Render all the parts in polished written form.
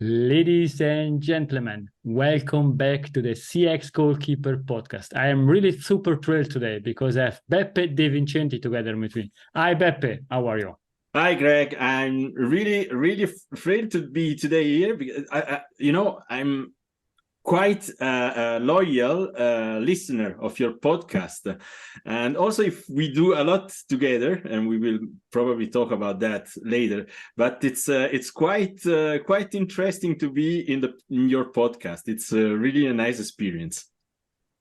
Ladies and gentlemen, welcome back to the CX Goalkeeper Podcast. I am really super thrilled today because I have Beppe De Vincenti together with me. Hi, Beppe. How are you? Hi, Greg. I'm really thrilled to be today here because I'm quite a loyal listener of your podcast, and also if we do a lot together, and we will probably talk about that later. But it's quite interesting to be in your podcast. It's really a nice experience.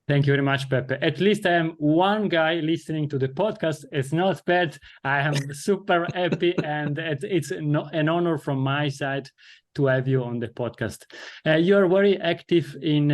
Thank you very much, Beppe. At least I am one guy listening to the podcast. It's not bad. I am super happy, and it's an honor from my side to have you on the podcast. You are very active in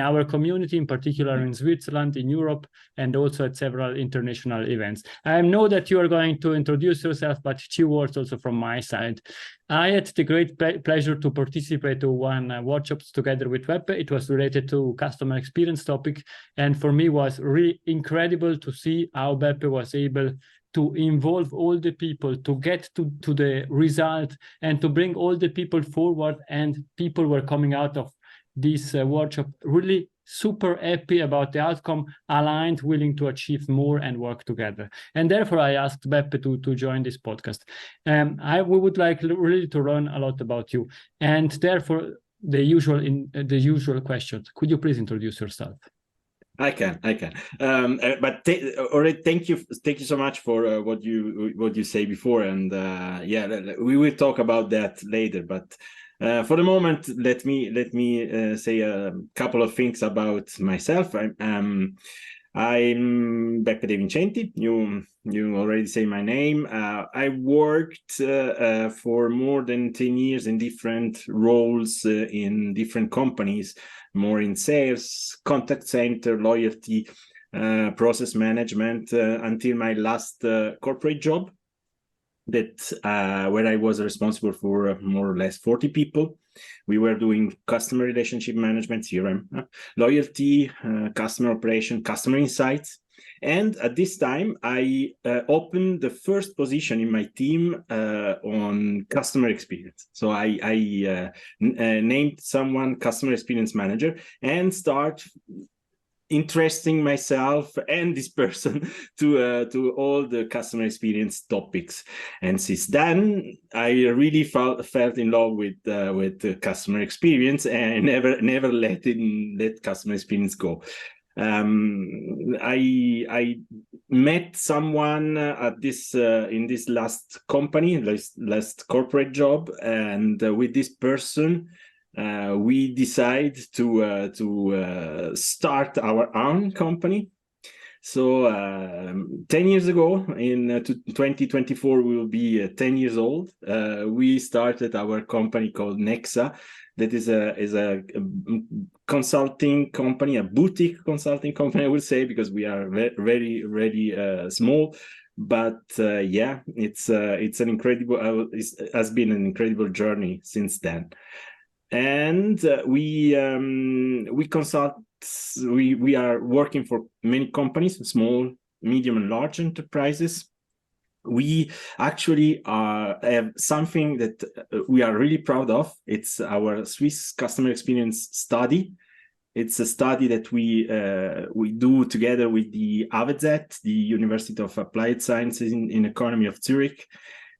our community, in particular in Switzerland, in Europe, and also at several international events. I know that you are going to introduce yourself, but a few words also from my side. I had the great pleasure to participate to one workshops together with Beppe. It was related to customer experience topic, and for me was really incredible to see how Beppe was able to involve all the people, to get to the result, and to bring all the people forward. And people were coming out of this workshop really super happy about the outcome, aligned, willing to achieve more and work together. And therefore, I asked Beppe to join this podcast. We would like really to learn a lot about you. And therefore, the usual questions. Could you please introduce yourself? I can. But already, thank you so much for what you say before, and we will talk about that later. But for the moment, let me say a couple of things about myself. I'm Beppe De Vincenti. You already say my name. I worked for more than 10 years in different roles in different companies, more in sales, contact center, loyalty, process management, until my last corporate job, where I was responsible for more or less 40 people. We were doing customer relationship management, CRM, loyalty, customer operation, customer insights. And at this time, I opened the first position in my team on customer experience. So I named someone customer experience manager and start interesting myself and this person to all the customer experience topics. And since then, I really felt in love with the customer experience and never let customer experience go. I met someone at this in this last company, last corporate job, and with this person, we decided to start our own company. So 10 years ago, in 2024, we will be 10 years old. We started our company called Nexa. That is a consulting company, a boutique consulting company, I would say, because we are very small. But it's an incredible. It has been an incredible journey since then. And we consult. We are working for many companies, small, medium, and large enterprises. We actually have something that we are really proud of. It's our Swiss customer experience study. It's a study that we do together with the AWZ, the University of Applied Sciences in Economy of Zurich.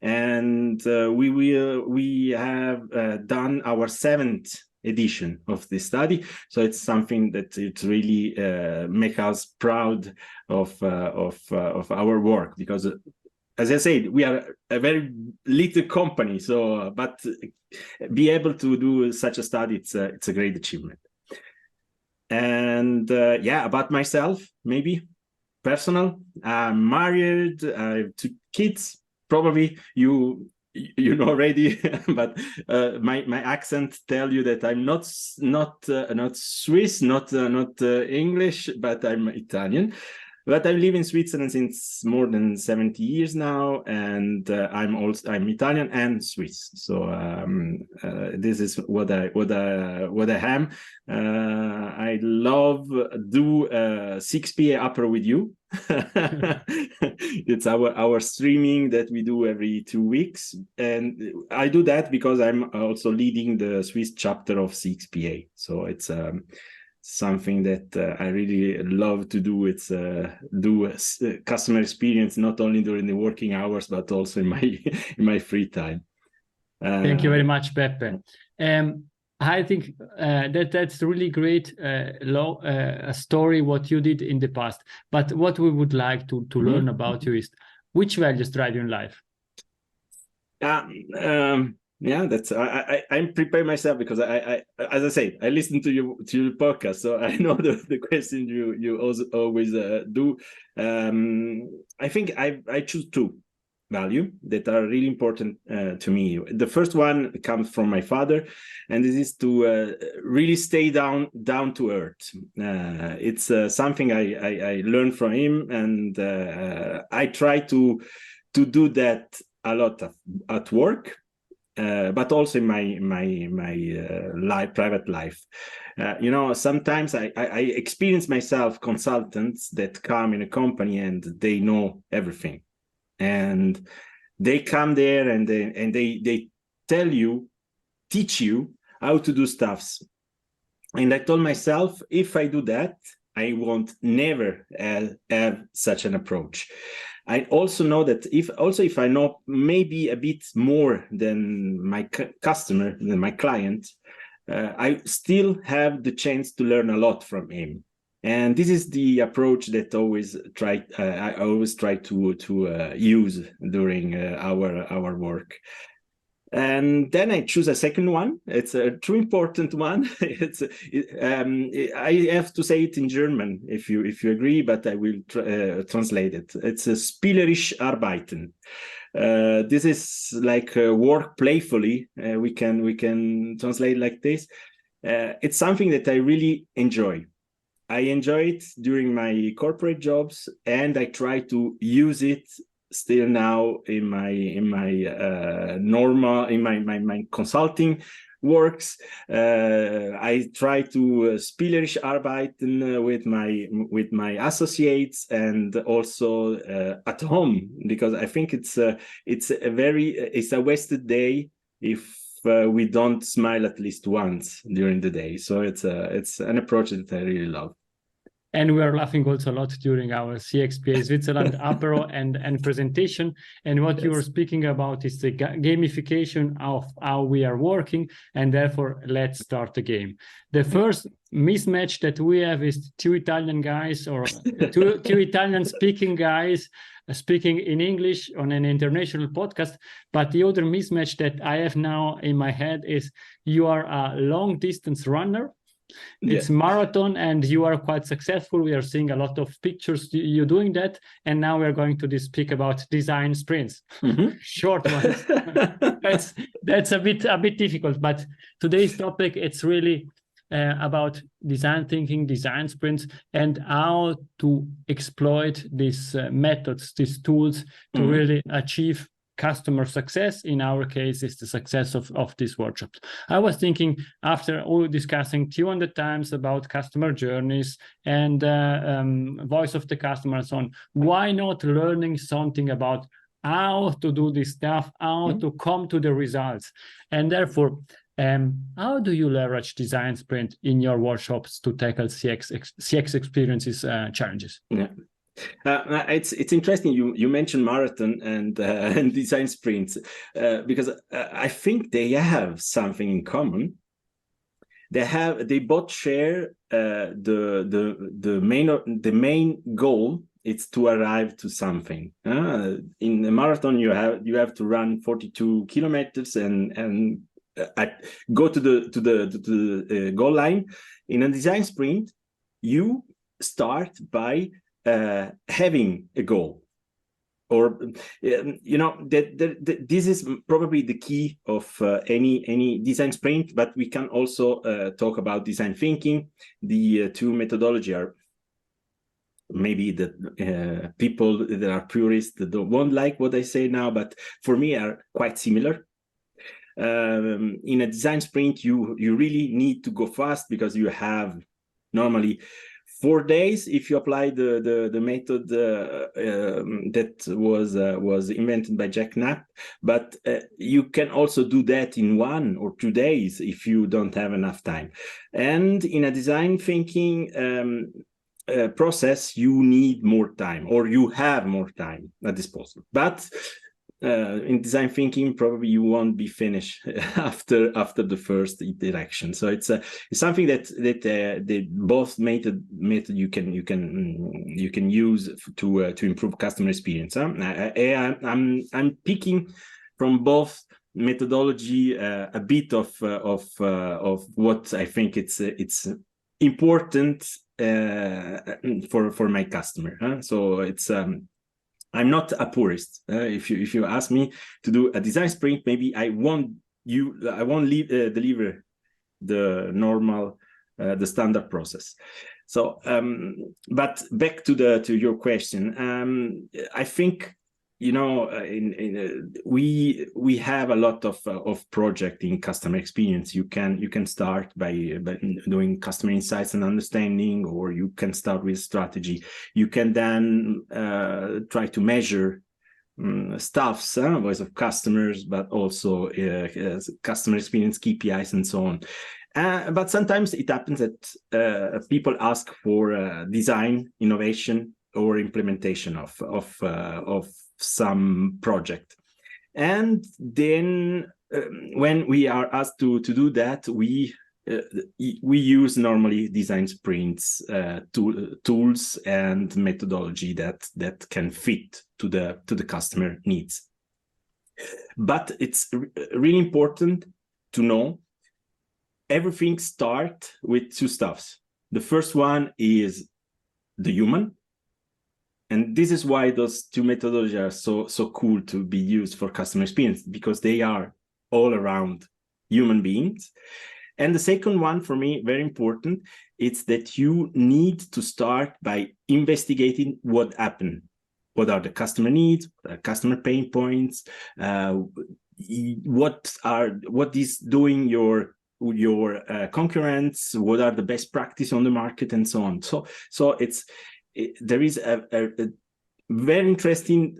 And we have done our 7th edition of this study, so it's something that it really makes us proud of our work, because, as I said, we are a very little company. So, but be able to do such a study, it's a great achievement. And about myself, maybe personal. I'm married. I have 2 kids. Probably you know already, but my accent tell you that I'm not Swiss, not English, but I'm Italian. But I live in Switzerland since more than 70 years now, and I'm Italian and Swiss. So this is what I am. I love do 6 p.m. upper with you. It's our streaming that we do every 2 weeks, and I do that because I'm also leading the Swiss chapter of CX PA. So it's something that I really love to do. It's do customer experience not only during the working hours but also in my free time. Thank you very much, Beppe. I think that's really great story what you did in the past. But what we would like to learn about you is which values drive you in life? Yeah, that's I'm preparing myself because I as I say, I listen to your podcast, so I know the question you also always do. I think I choose 2 value that are really important to me. The first one comes from my father, and this is to really stay down to earth. It's something I learned from him, and I try to do that a lot at work. But also in my private life. Sometimes I experience myself consultants that come in a company and they know everything, and they come there and they teach you how to do stuffs. And I told myself, if I do that, I won't never have such an approach. I also know that if I know maybe a bit more than my customer, than my client, I still have the chance to learn a lot from him. And this is the approach that I always try to use during our work. And then I choose a second one. It's a true important one. I have to say it in German if you agree, but I will translate it. It's a spielerisch arbeiten. This is like work playfully. We can translate like this. It's something that I really enjoy. I enjoy it during my corporate jobs, and I try to use it still now in my normal consulting works. I try to spielerisch arbeiten with my associates, and also at home, because I think it's a wasted day if we don't smile at least once during the day. So it's an approach that I really love. And we are laughing also a lot during our CXPA Switzerland apero and presentation. And what you were speaking about is the gamification of how we are working. And therefore, let's start the game. The first mismatch that we have is 2 Italian guys or two Italian speaking guys speaking in English on an international podcast. But the other mismatch that I have now in my head is you are a long distance runner. It's marathon and you are quite successful. We are seeing a lot of pictures you doing that, and now we're going to speak about design sprints. Short ones. that's a bit difficult, but today's topic, it's really about design thinking, design sprints, and how to exploit these methods, these tools to really achieve customer success. In our case, is the success of these workshops. I was thinking, after all discussing 200 times about customer journeys and voice of the customer and so on, why not learning something about how to do this stuff, how to come to the results? And therefore, how do you leverage design sprint in your workshops to tackle CX experiences challenges? Yeah. It's interesting you mentioned marathon and design sprints because I think they have something in common. They both share the main goal. It's to arrive to something. In a marathon, you have to run 42 kilometers and go to the goal line. In a design sprint, you start by having a goal, or this is probably the key of any design sprint. But we can also talk about design thinking. The two methodology are maybe the people that are purists that won't like what I say now, but for me are quite similar. In a design sprint, you really need to go fast because you have normally 4 days if you apply the method that was invented by Jack Knapp, but you can also do that in 1 or 2 days if you don't have enough time. And in a design thinking process, you need more time, or you have more time at disposal. But in design thinking, probably you won't be finished after the first iteration. So it's something that both method you can use to improve customer experience. I'm picking from both methodology a bit of what I think it's important for my customer. So it's I'm not a purist. If you ask me to do a design sprint, maybe I won't deliver the normal, the standard process. So, but back to your question, I think, you know, we have a lot of project in customer experience. You can start by doing customer insights and understanding, or you can start with strategy. You can then try to measure stuffs, voice of customers, but also customer experience KPIs and so on. But sometimes it happens that people ask for design, innovation, or implementation of some project. And then when we are asked to do that, we use normally design sprints, tools and methodology that can fit to the customer needs. But it's really important to know everything starts with 2 stuffs. The first one is the human. And this is why those 2 methodologies are so cool to be used for customer experience, because they are all around human beings. And the second one, for me, very important, it's that you need to start by investigating what happened. What are the customer needs, customer pain points, what is doing your concurrents, what are the best practice on the market, and so on. So there is a very interesting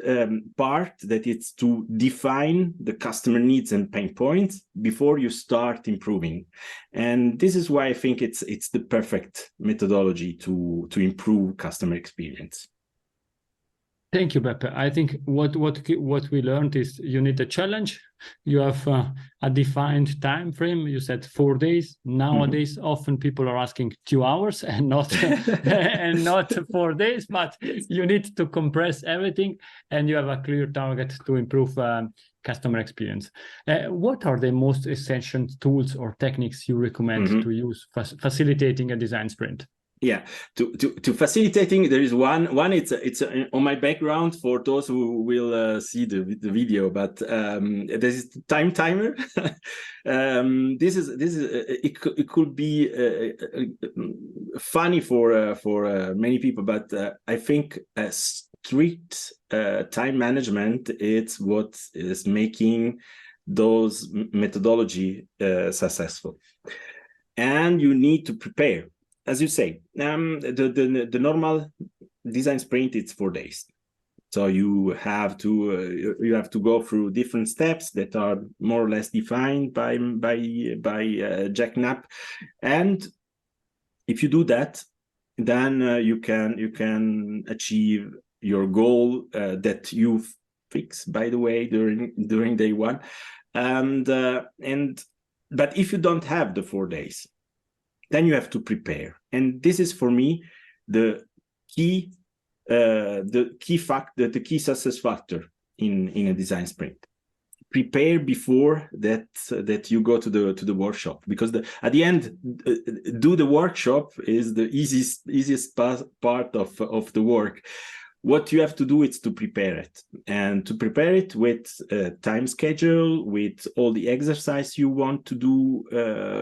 part that it's to define the customer needs and pain points before you start improving. And this is why I think it's the perfect methodology to improve customer experience. Thank you, Beppe. I think what we learned is you need a challenge. You have a defined time frame. You said 4 days. Nowadays, often people are asking 2 hours and not and not 4 days. But you need to compress everything, and you have a clear target to improve customer experience. What are the most essential tools or techniques you recommend to use facilitating a design sprint? Yeah, to facilitating, there is one. It's on my background for those who will see the video, but there is time timer. This is it could be funny for many people, but I think strict time management is what is making those methodology successful. And you need to prepare. As you say, the normal design sprint, it's 4 days. So you have to go through different steps that are more or less defined by Jack Knapp. And if you do that, then you can achieve your goal that you fix, by the way, during day 1. But if you don't have the 4 days, then you have to prepare. And this is, for me, the key success factor in a design sprint. Prepare before that you go to the workshop, because at the end, do the workshop is the easiest part of the work. What you have to do is to prepare it, and to prepare it with a time schedule, with all the exercise you want to do,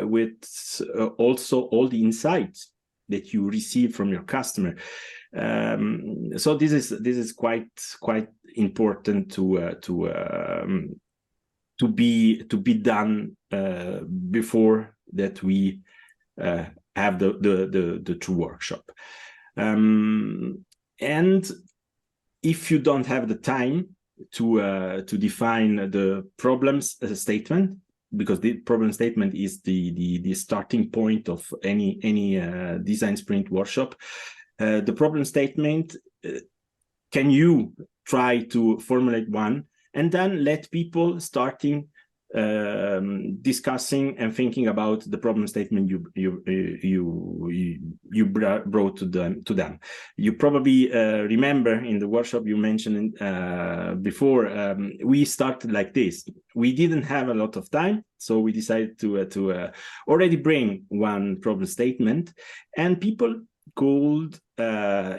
with also all the insights that you receive from your customer. So this is quite important to be done before that we have the true workshop. And if you don't have the time to define the problems statement, because the problem statement is the starting point of any design sprint workshop, the problem statement, can you try to formulate one and then let people starting discussing and thinking about the problem statement you brought to them. You probably remember in the workshop you mentioned before, we started like this. We didn't have a lot of time, so we decided to already bring one problem statement, and people could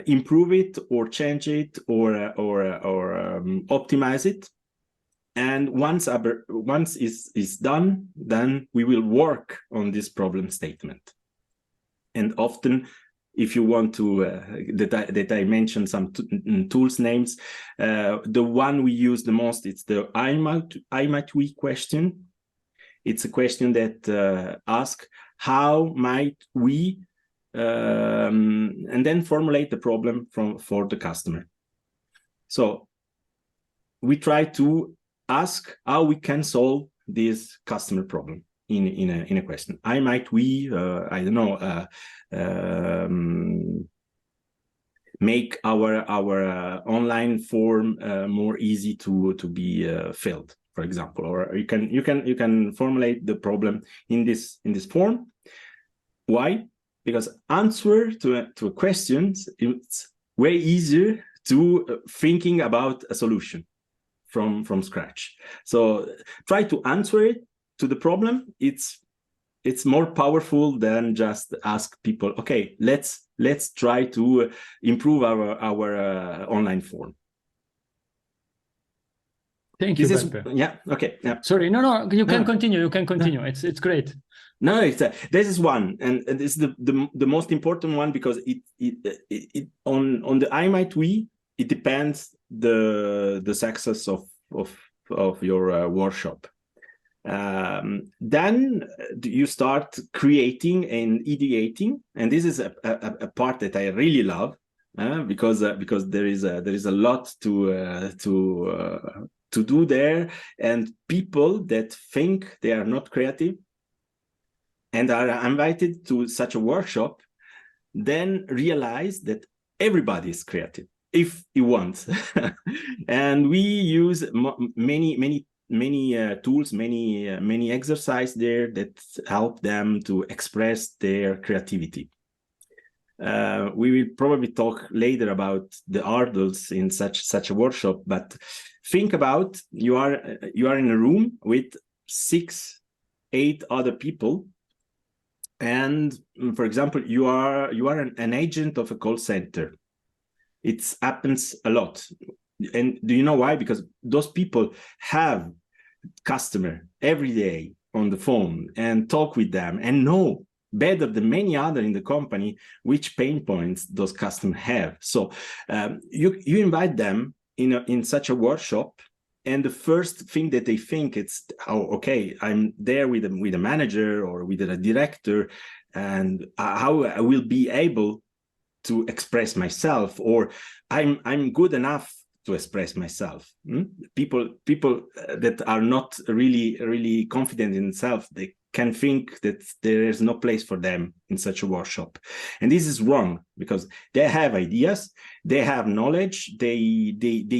improve it or change it or optimize it. And once is done, then we will work on this problem statement. And often, if you want to, that I mentioned some tools names, the one we use the most, it's the I might we question. It's a question that asks, how might we, and then formulate the problem for the customer. So we try to ask how we can solve this customer problem in a question. I might we I don't know make our online form more easy to be filled, for example, or you can formulate the problem in this form. Why? Because answer to a question, it's way easier to thinking about a solution from scratch. So try to answer it to the problem. It's more powerful than just ask people, okay, let's try to improve our online form. Thank you, Beppe. Yeah, okay. Yeah. Sorry, no, you can continue. You can continue. It's great. No, this is one, and this is the most important one, because it on the I might we, it depends the success of your workshop. Then you start creating and ideating, and this is a part that I really love, because there is a lot to do there, and people that think they are not creative and are invited to such a workshop then realize that everybody is creative if he wants. And we use many tools, many exercises there that help them to express their creativity. We will probably talk later about the hurdles in such a workshop, but think about you are in a room with 6-8 other people, and for example you are an agent of a call center. It happens a lot. And do you know why? Because those people have customer every day on the phone and talk with them and know better than many other in the company which pain points those customers have. So you invite them in such a workshop, and the first thing that they think it's, oh, okay, I'm there with a manager or with a director, and how I will be able to express myself, or I'm good enough to express myself. People that are not really confident in themselves, they can think that there is no place for them in such a workshop, and this is wrong, because they have ideas, they have knowledge, they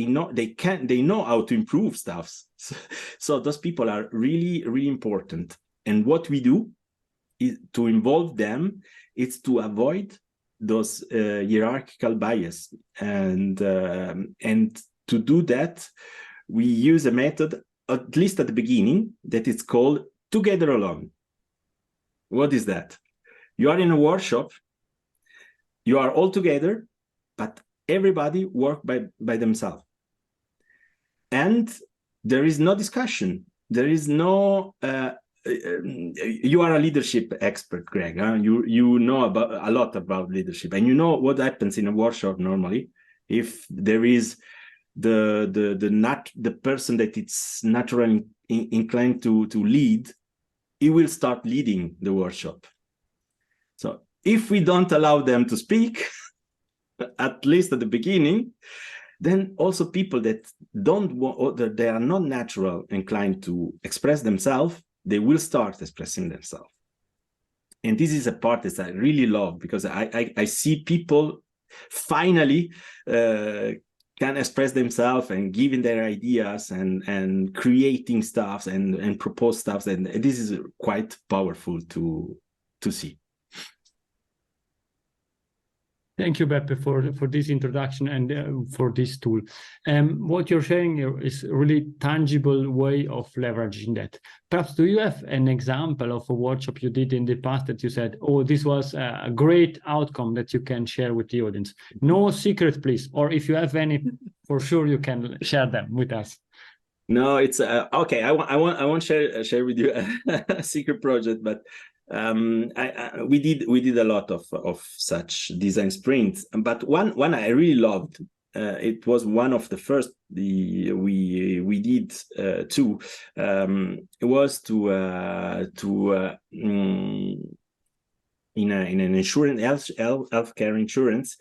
know how to improve stuff. So those people are really important, and what we do is to involve them. It's to avoid those hierarchical bias, and to do that we use a method, at least at the beginning, that is called together alone. What is that? You are in a workshop, you are all together, but everybody work by themselves, and there is no discussion, there is no you are a leadership expert, Greg. Huh? You know a lot about leadership, and you know what happens in a workshop normally. If there is the person that it's naturally inclined to lead, he will start leading the workshop. So if we don't allow them to speak, at least at the beginning, then also people that they are not natural inclined to express themselves, they will start expressing themselves. And this is a part that I really love, because I see people finally can express themselves and giving their ideas and creating stuff and propose stuff. And this is quite powerful to see. Thank you, Beppe, for this introduction and for this tool. What you're sharing here is a really tangible way of leveraging that. Perhaps, do you have an example of a workshop you did in the past that you said, oh, this was a great outcome that you can share with the audience? No secret, please. Or if you have any, for sure you can share them with us. No, it's okay. I won't share with you a secret project, but we did a lot of such design sprints. But one I really loved. It was one of the first we did too. It was in an insurance healthcare insurance.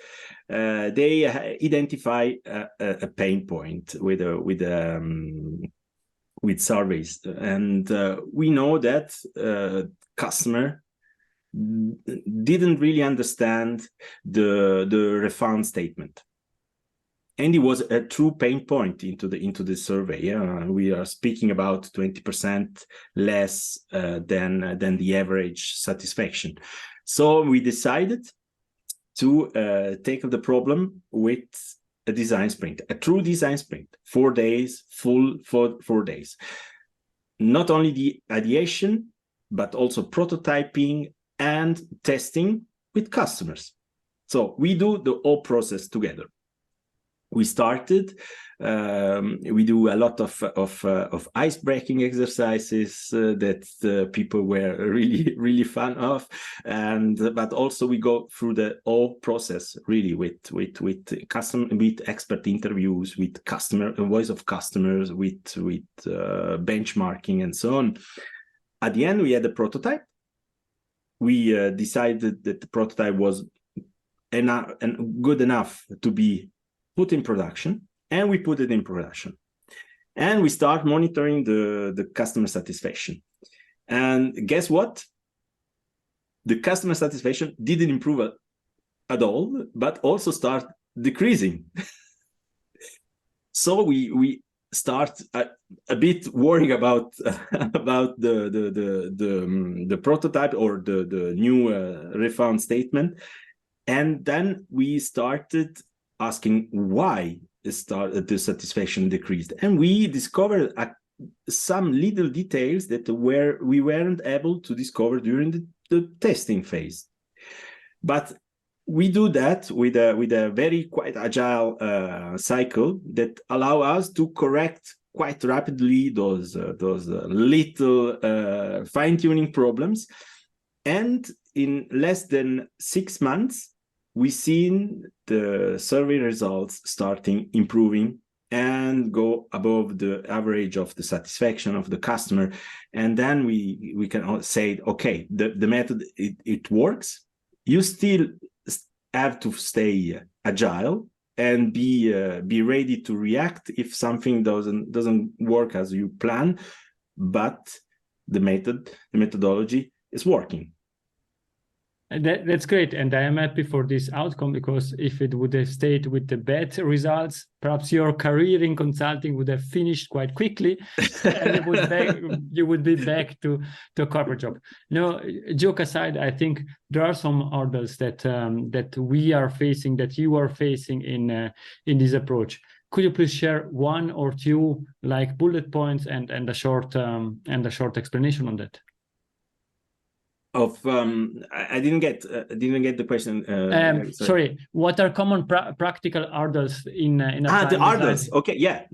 They identify a pain point with surveys, and we know that customer didn't really understand the refund statement, and it was a true pain point into the survey. We are speaking about 20% less than the average satisfaction. So we decided to take up the problem with a design sprint, a true design sprint, 4 days, full 4 days. Not only the ideation, but also prototyping and testing with customers. So we do the whole process together. We started. We do a lot of ice-breaking exercises that people were really fan of, but also we go through the whole process really with expert interviews, with voice of customers, with benchmarking and so on. At the end, we had a prototype. We decided that the prototype was good enough to be put in production, and we put it in production. And we start monitoring the customer satisfaction. And guess what? The customer satisfaction didn't improve at all, but also start decreasing. So we start a bit worrying about the prototype or the new refund statement. And then we started asking why the satisfaction decreased, and we discovered some little details that we weren't able to discover during the testing phase. But we do that with a very quite agile cycle that allow us to correct quite rapidly those little fine-tuning problems, and in less than 6 months we've seen the survey results starting improving and go above the average of the satisfaction of the customer. And then we can say, okay, the method, it works. You still have to stay agile and be ready to react if something doesn't work as you plan, but the methodology is working. That's great, and I am happy for this outcome, because if it would have stayed with the bad results, perhaps your career in consulting would have finished quite quickly, and you would be back to a corporate job. No, joke aside, I think there are some hurdles that we are facing, that you are facing in this approach. Could you please share one or two like bullet points and a short explanation on that? I didn't get the question. Sorry. What are common practical hurdles in the hurdles? Okay, yeah.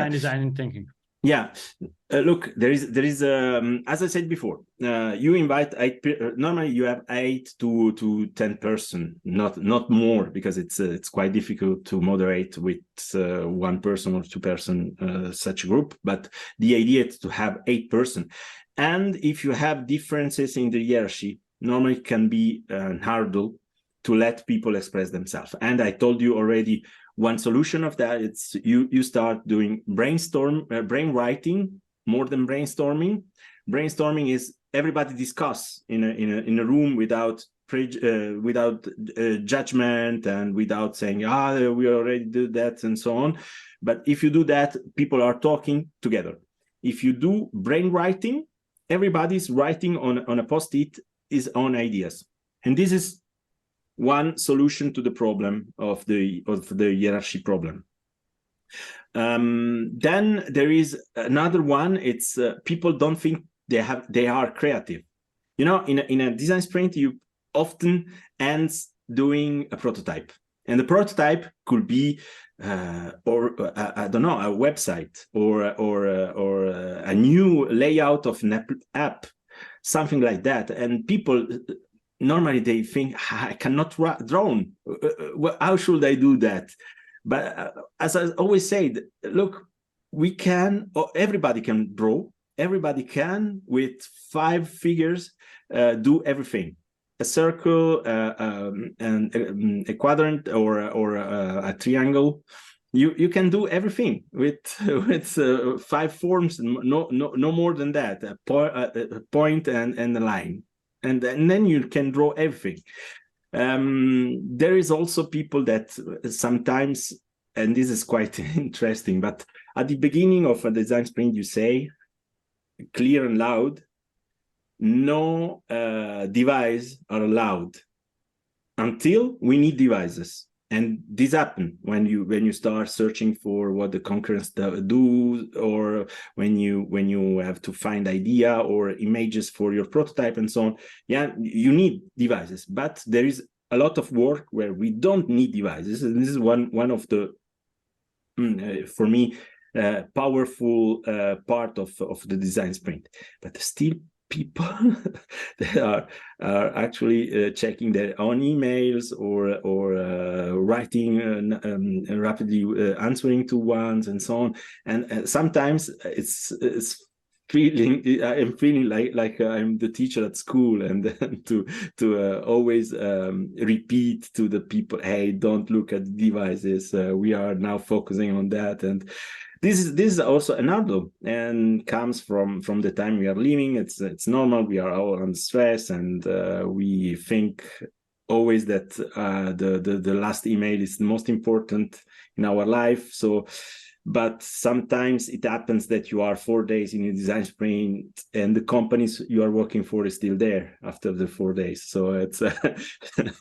Design and thinking. Yeah, Look, there is as I said before, you invite normally you have 8 to 10 person, not more, because it's quite difficult to moderate with 1 person or 2 person such a group. But the idea is to have 8 person, and if you have differences in the hierarchy, normally it can be a hurdle to let people express themselves. And I told you already, one solution of that, it's you start doing brain writing. More than brainstorming. Brainstorming is everybody discuss in a room without judgment and without saying, we already did that and so on. But if you do that, people are talking together. If you do brain writing, everybody's writing on a post-it his own ideas. And this is one solution to the problem of the hierarchy problem. Then there is another one. It's people don't think they are creative. You know, in a design sprint, you often end doing a prototype, and the prototype could be I don't know, a website or a new layout of an app, something like that. And people normally they think, I cannot draw. How should I do that? But as I always said, look, everybody can draw, everybody can, with 5 figures, do everything. A circle, and a quadrant, or a triangle. You can do everything with 5 forms, no more than that. A point and a line, and then you can draw everything. There is also people that sometimes, and this is quite interesting, but at the beginning of a design sprint, you say clear and loud, no device are allowed until we need devices. And this happens when you start searching for what the concurrents do, or when you have to find idea or images for your prototype and so on. Yeah, you need devices, but there is a lot of work where we don't need devices, and this is one of the for me powerful part of the design sprint. But still, people that are actually checking their own emails or writing rapidly, answering to ones and so on. And sometimes it's I'm feeling like I'm the teacher at school, and then to always repeat to the people, hey, don't look at devices. We are now focusing on that. And this is also another, and comes from the time we are living. It's normal. We are all under stress, and we think always that the last email is the most important in our life. So, but sometimes it happens that you are 4 days in a design sprint, and the companies you are working for is still there after the 4 days. So it's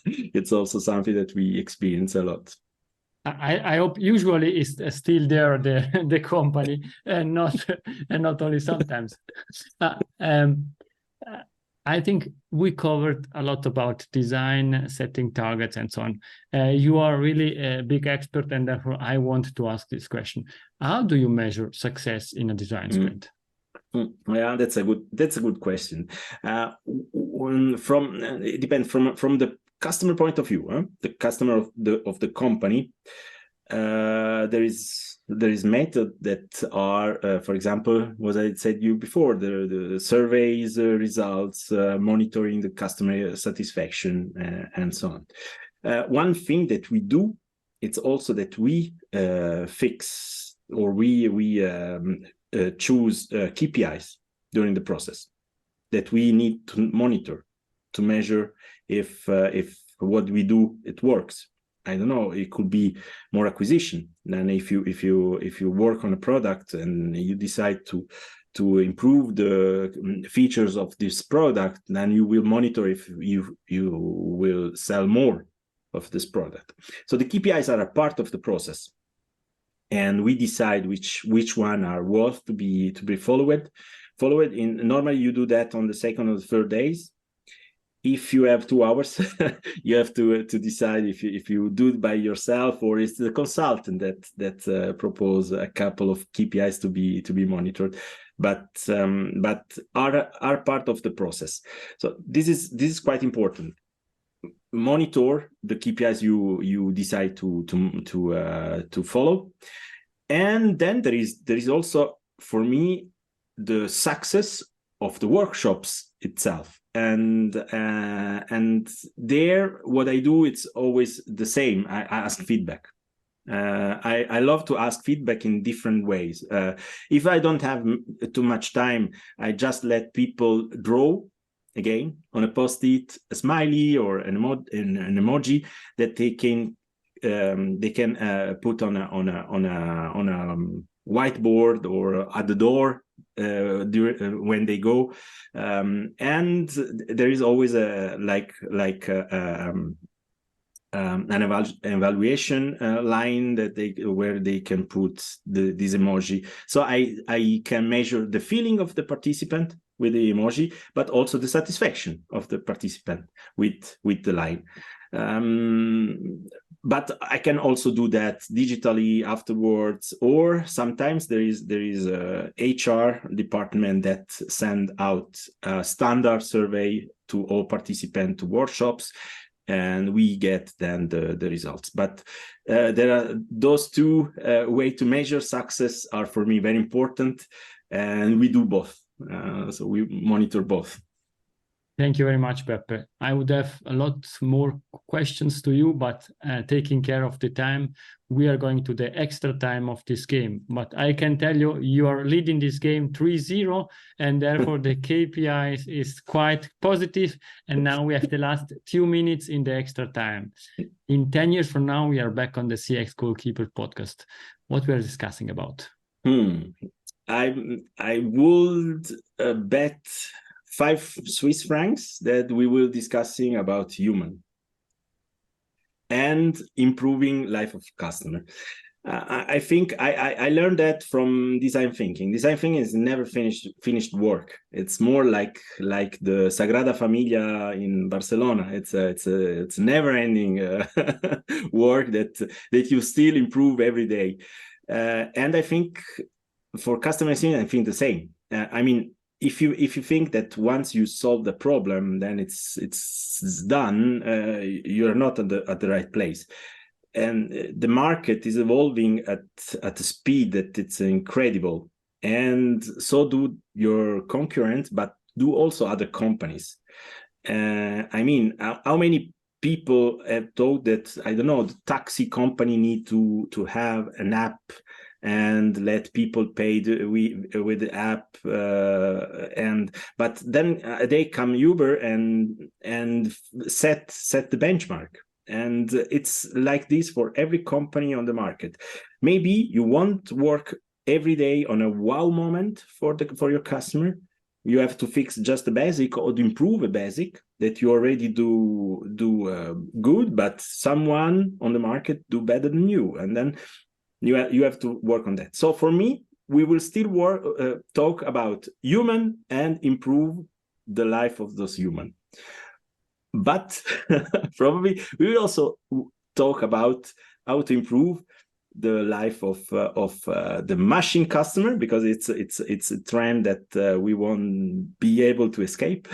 it's also something that we experience a lot. I hope usually is still there, the company, and not only sometimes. I think we covered a lot about design, setting targets, and so on. You are really a big expert, and therefore I want to ask this question: how do you measure success in a design sprint? Yeah, that's a good question. It depends from the customer point of view, the customer of the company. There is method that are, for example, what I said you before, the surveys, results, monitoring the customer satisfaction, and so on. One thing that we do, it's also that we fix, or we choose KPIs during the process that we need to monitor, to measure if what we do, it works. I don't know, it could be more acquisition. Then if you work on a product and you decide to improve the features of this product, then you will monitor if you will sell more of this product. So the KPIs are a part of the process, and we decide which one are worth to be followed. Normally you do that on the second or the third days. If you have 2 hours, you have to decide if you do it by yourself, or is the consultant that propose a couple of KPIs to be monitored. but are part of the process. So this is quite important. Monitor the KPIs you decide to follow, and then there is also, for me, the success of the workshops itself. And there, what I do, it's always the same. I ask feedback. I love to ask feedback in different ways. If I don't have too much time, I just let people draw again on a post-it, a smiley or an emoji that they can put on a whiteboard or at the door when they go. And there is always an evaluation line where they can put this emoji. So I can measure the feeling of the participant with the emoji, but also the satisfaction of the participant with the line. But I can also do that digitally afterwards, or sometimes there is a HR department that send out a standard survey to all participants to workshops, and we get then the results. But there are those two ways to measure success are for me very important, and we do both. So we monitor both. Thank you very much, Beppe. I would have a lot more questions to you, but taking care of the time, we are going to the extra time of this game. But I can tell you, you are leading this game 3-0, and therefore the KPI is quite positive. And now we have the last 2 minutes in the extra time. In 10 years from now, we are back on the CX Goalkeeper podcast. What we are discussing about? I would bet 5 Swiss francs that we will discussing about human and improving life of customer. I think I learned that from design thinking. Design thinking is never finished work. It's more like the Sagrada Familia in Barcelona. It's never ending work that you still improve every day. And I think for customer experience, I think the same. I mean, if you think that once you solve the problem, then it's done, you're not at the right place. And the market is evolving at a speed that it's incredible, and so do your concurrents, but do also other companies. I mean, how many people have thought that, I don't know, the taxi company need to have an app and let people pay with the app, but then they come Uber and set the benchmark, and it's like this for every company on the market. Maybe you won't work every day on a wow moment for your customer. You have to fix just the basic or to improve a basic that you already do good, but someone on the market do better than you, and then you have to work on that. So for me, we will still talk about human and improve the life of those human. But probably we will also talk about how to improve the life of the machine customer, because it's a trend that we won't be able to escape.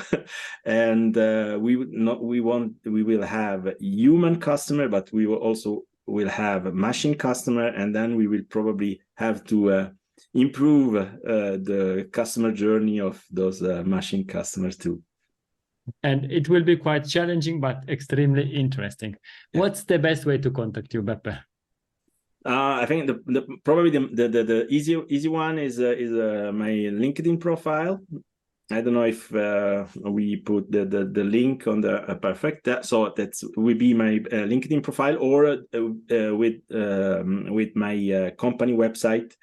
And we will have a human customer, but we will have a machine customer, and then we will probably have to improve the customer journey of those machine customers too. And it will be quite challenging, but extremely interesting. Yeah. What's the best way to contact you, Beppe? I think probably the easy one is my LinkedIn profile. I don't know if we put the link on the perfect. So that will be my LinkedIn profile, or with my company website.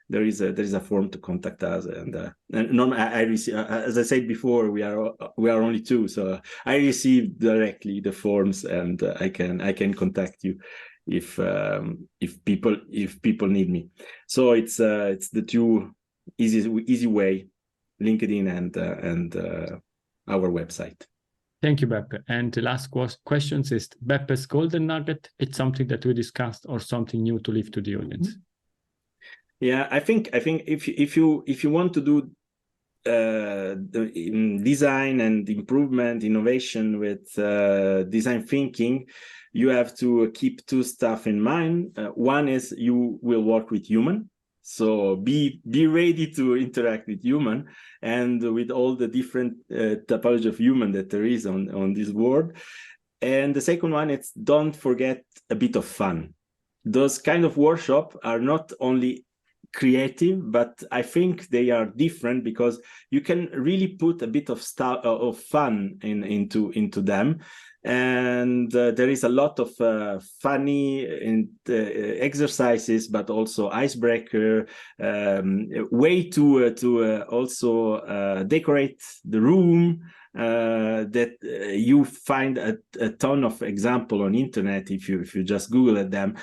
There is a form to contact us, and normally I receive, as I said before, we are only 2, so I receive directly the forms, and I can contact you if people need me. So it's the 2 easy way, LinkedIn and our website. Thank you, Beppe. And the last question is Beppe's golden nugget. It's something that we discussed or something new to leave to the audience? Yeah, I think if you want to do in design and improvement, innovation with design thinking, you have to keep two stuff in mind. One is you will work with human, so be ready to interact with human and with all the different typology of human that there is on this world. And the second one is don't forget a bit of fun. Those kind of workshops are not only creative, but I think they are different because you can really put a bit of fun into them, and there is a lot of funny exercises, but also icebreaker, way to also decorate the room. That you find a ton of example on internet if you just Google at them.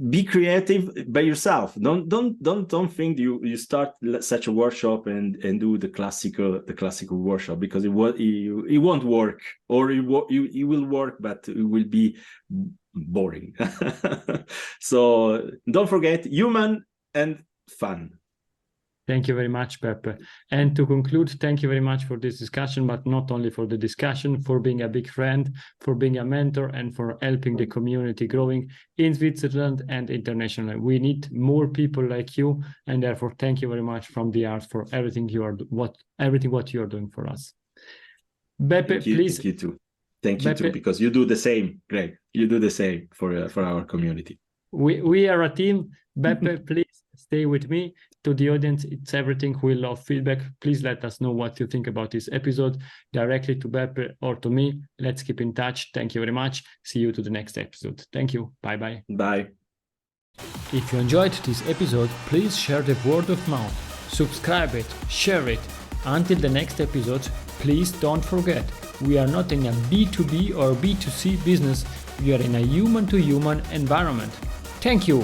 Be creative by yourself. Don't think you start such a workshop and do the classical workshop, because it won't work, or it will work, but it will be boring. So don't forget human and fun. Thank you very much, Beppe. And to conclude, thank you very much for this discussion, but not only for the discussion, for being a big friend, for being a mentor, and for helping the community growing in Switzerland and internationally. We need more people like you, and therefore thank you very much from the heart for everything what you are doing for us. Beppe, please. Thank you too. Thank you too, because you do the same, Greg. You do the same for our community. We are a team. Beppe, please stay with me. To the audience, it's everything. We love feedback. Please let us know what you think about this episode directly to Beppe or to me. Let's keep in touch. Thank you very much. See you to the next episode. Thank you. Bye-bye. Bye. If you enjoyed this episode, please share the word of mouth. Subscribe it, share it. Until the next episode, please don't forget, we are not in a B2B or B2C business. We are in a human-to-human environment. Thank you.